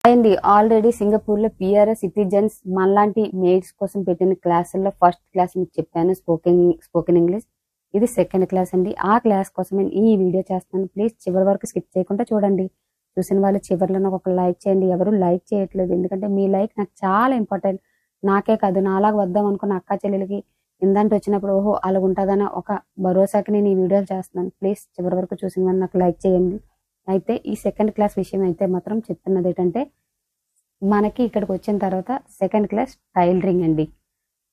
అండి already Singapore లో PRS citizens మనలాంటి మేడ్స్ కోసం పెట్టిన క్లాసుల్లో ఫస్ట్ క్లాస్ మీకు చెప్పాను స్పోకెన్ ఇంగ్లీష్. ఇది సెకండ్ క్లాస్ అండి. ఆ క్లాస్ కోసం నేను ఈ వీడియో చేస్తాను. ప్లీజ్ చివరి వరకు స్కిప్ చేయకుండా చూడండి. చూసిన వాళ్ళు చివరిలో నాకు ఒక లైక్ చేయండి. ఎవరు లైక్ చేయట్లేదు, ఎందుకంటే మీ లైక్ నాకు చాలా ఇంపార్టెంట్. నాకే కాదు, నాలాగా వద్దాం అనుకున్న అక్క చెల్లెలకి ఇందంటే వచ్చినప్పుడు ఓహో అలాగ ఉంటుందని ఒక భరోసాకి నేను ఈ వీడియోలు చేస్తున్నాను. ప్లీజ్ చివరి వరకు చూసిన వాళ్ళు నాకు లైక్ చేయండి. అయితే ఈ సెకండ్ క్లాస్ విషయం అయితే మాత్రం చెప్తున్నది ఏంటంటే, మనకి ఇక్కడికి వచ్చిన తర్వాత సెకండ్ క్లాస్ టైలరింగ్ అండి.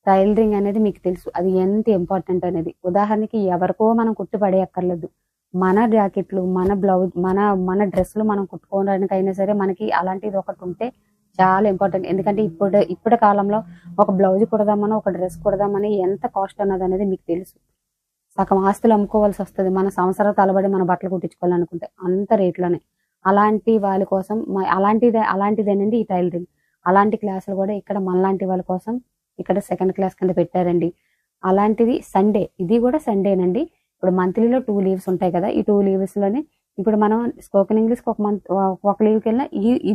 టైలరింగ్ అనేది మీకు తెలుసు అది ఎంత ఇంపార్టెంట్ అనేది. ఉదాహరణకి ఎవరికో మనం కుట్టి పడేయక్కర్లేదు. మన జాకెట్లు, మన బ్లౌజ్, మన డ్రెస్సులు మనం కుట్టుకోవడానికి అయినా సరే మనకి అలాంటిది ఒకటి ఉంటే చాలా ఇంపార్టెంట్. ఎందుకంటే ఇప్పుడు కాలంలో ఒక బ్లౌజ్ కుడదామని, ఒక డ్రెస్ కుడదామని ఎంత కాస్ట్ అన్నది అనేది మీకు తెలుసు. సగం ఆస్తులు అమ్ముకోవాల్సి వస్తుంది మన సంవత్సరాలు తలబడి మన బట్టలు కుట్టించుకోవాలనుకుంటే అంత రేట్లోనే. అలాంటి వాళ్ళ కోసం అలాంటిదేనండి ఈ టైలరింగ్. అలాంటి క్లాసులు కూడా ఇక్కడ మనలాంటి వాళ్ళ కోసం ఇక్కడ సెకండ్ క్లాస్ కింద పెట్టారండి. అలాంటిది సండే, ఇది కూడా సండేనండి. ఇప్పుడు మంత్లీలో 2 లీవ్స్ ఉంటాయి కదా, ఈ 2 లీవ్స్ లోనే ఇప్పుడు మనం స్పోకెన్ ఇంగ్లీష్ ఒక లీవ్కి వెళ్ళినా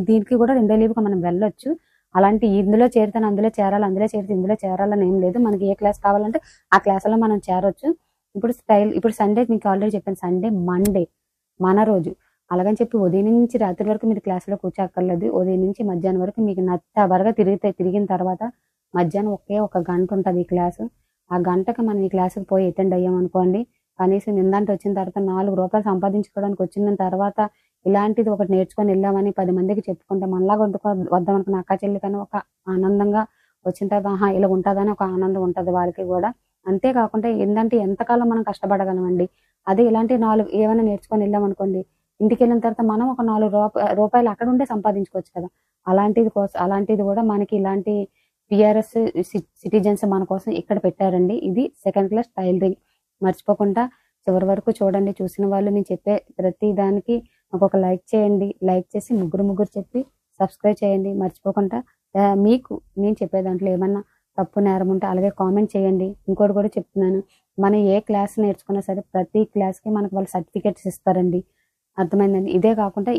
దీనికి కూడా 2వ లీవ్కి మనం వెళ్ళొచ్చు. అలాంటి ఇందులో చేరితే అందులో చేరాలి, అందులో చేరితే ఇందులో చేరాలని ఏం లేదు. మనకి ఏ క్లాస్ కావాలంటే ఆ క్లాసులో మనం చేరొచ్చు. ఇప్పుడు సండే మీకు ఆల్రెడీ చెప్పాను, సండే మండే మన రోజు. అలాగని చెప్పి ఉదయం నుంచి రాత్రి వరకు మీరు క్లాసులో కూర్చోక్కర్లేదు. ఉదయం నుంచి మధ్యాహ్నం వరకు మీకు నచ్చబరగా తిరిగిన తర్వాత మధ్యాహ్నం ఒక గంట ఉంటుంది ఈ క్లాసు. ఆ గంటకి మనం ఈ క్లాసుకి పోయి అటెండ్ అయ్యామనుకోండి, కనీసం నిందంటే వచ్చిన తర్వాత 4 రూపాయలు సంపాదించుకోవడానికి వచ్చిన తర్వాత ఇలాంటిది ఒకటి నేర్చుకొని వెళ్ళామని 10 మందికి చెప్పుకుంటే మనలాగా వద్దాం అనుకున్న అక్క చెల్లికైనా ఒక ఆనందంగా వచ్చిన తర్వాత ఆహా ఇలా ఉంటుందని ఒక ఆనందం ఉంటుంది వాళ్ళకి కూడా. అంతేకాకుండా ఏంటంటే ఎంతకాలం మనం కష్టపడగలమండి. అదే ఇలాంటి 4 ఏమైనా నేర్చుకొని వెళ్ళామనుకోండి, ఇంటికి వెళ్ళిన తర్వాత మనం ఒక 4 రూపాయలు అక్కడ ఉండే సంపాదించుకోవచ్చు కదా. అలాంటిది కూడా మనకి ఇలాంటి పిఆర్ఎస్ సిటిజన్స్ మన కోసం ఇక్కడ పెట్టారండి. ఇది సెకండ్ క్లాస్ టైలరింగ్. మర్చిపోకుండా చివరి వరకు చూడండి. చూసిన వాళ్ళు నేను చెప్పే ప్రతి దానికి నాకు ఒక లైక్ చేయండి. లైక్ చేసి ముగ్గురు చెప్పి సబ్స్క్రైబ్ చేయండి. మర్చిపోకుండా మీకు నేను చెప్పే దాంట్లో ఏమన్నా తప్పు నేరం ఉంటే అలాగే కామెంట్ చేయండి. ఇంకోటి కూడా చెప్తున్నాను, మనం ఏ క్లాస్ నేర్చుకున్నా సరే ప్రతి క్లాస్కి మనకు వాళ్ళు సర్టిఫికేట్స్ ఇస్తారండి. అర్థమైందండి. ఇదే కాకుండా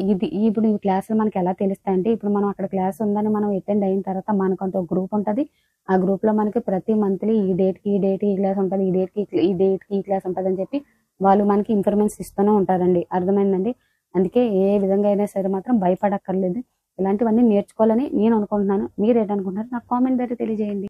ఇప్పుడు ఈ క్లాసులు మనకి ఎలా తెలుస్తాయంటే, ఇప్పుడు మనం అక్కడ క్లాస్ ఉందని మనం అటెండ్ అయిన తర్వాత మనకంటూ ఒక గ్రూప్ ఉంటుంది. ఆ గ్రూప్ లో మనకి ప్రతి మంత్లీ ఈ డేట్కి ఈ క్లాస్ ఉంటుంది, ఈ డేట్కి ఈ క్లాస్ ఉంటుంది అని చెప్పి వాళ్ళు మనకి ఇన్ఫర్మేషన్ ఇస్తూనే ఉంటారండి. అర్థమైందండి. అందుకే ఏ విధంగా అయినా సరే మాత్రం భయపడక్కర్లేదు. ఇలాంటివన్నీ నేర్చుకోవాలని నేను అనుకుంటున్నాను. మీరు ఏంటనుకుంటున్నారు నాకు కామెంట్ ద్వారా తెలియజేయండి.